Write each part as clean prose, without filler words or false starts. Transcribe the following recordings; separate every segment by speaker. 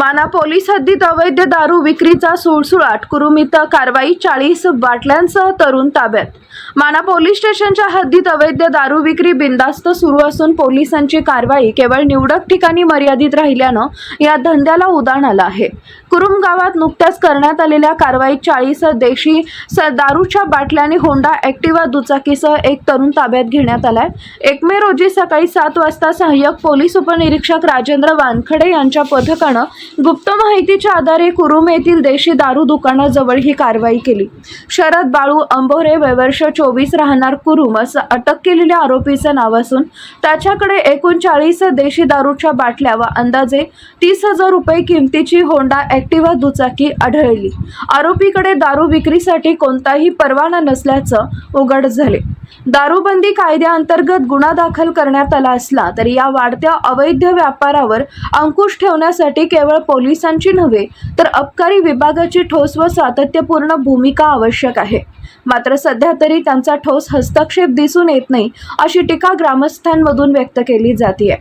Speaker 1: माना पोलीस हद्दीत अवैध दारू विक्रीचा सुळसुळाट. कुरुम इथं कारवाई. 40 बाटल्यांसह तरुण ताब्यात. माना पोलीस स्टेशनच्या हद्दीत अवैध दारू विक्री बिनधास्त सुरू असून पोलिसांची कारवाई केवळ निवडक ठिकाणी मर्यादित राहिल्यानं या धंद्याला उधाण आलं आहे. कुरुम गावात नुकत्याच करण्यात आलेल्या कारवाईत 40 देशी दारूच्या बाटल्या आणि होंडा ॲक्टिवा दुचाकीसह एक तरुण ताब्यात घेण्यात आलाय. 1 मे रोजी सकाळी 7 वाजता सहाय्यक पोलीस उपनिरीक्षक राजेंद्र वानखडे यांच्या पथकानं गुप्त माहितीच्या आधारे कुरुम येथील देशी दारू दुकानाजवळ ही कारवाई केली. शरद बाळू अंबोरे वय वर्ष 24 राहणार कुरुम असं अटक केलेल्या आरोपीचं नाव असून त्याच्याकडे एकूण 40 देशी दारूच्या बाटल्या व अंदाजे 30,000 रुपये किमतीची होंडा ॲक्टिवा दुचाकी आढळली. आरोपीकडे दारू विक्रीसाठी कोणताही परवाना नसल्याचं उघड झाले. दारूबंदी कायद्याअंतर्गत गुन्हा दाखल करण्यात आला असला तरी या वाढत्या अवैध व्यापारावर अंकुश ठेवण्यासाठी केवळ पोलिसांची नव्हे तर अबकारी विभागाची ठोस व सातत्यपूर्ण भूमिका आवश्यक आहे. मात्र सध्या तरी त्यांचा ठोस हस्तक्षेप दिसून येत नाही अशी टीका ग्रामस्थांमधून व्यक्त केली जाते.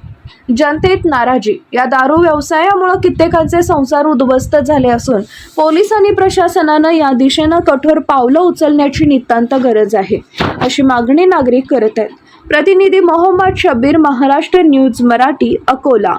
Speaker 1: जनतेत नाराजी. या दारू व्यवसायामुळे कित्येकांचे संसार उद्ध्वस्त झाले असून पोलीस आणि प्रशासनानं या दिशेनं कठोर पावलं उचलण्याची नितांत गरज आहे अशी मागणी नागरिक करत आहेत. प्रतिनिधी मोहम्मद शब्बीर, महाराष्ट्र न्यूज मराठी, अकोला.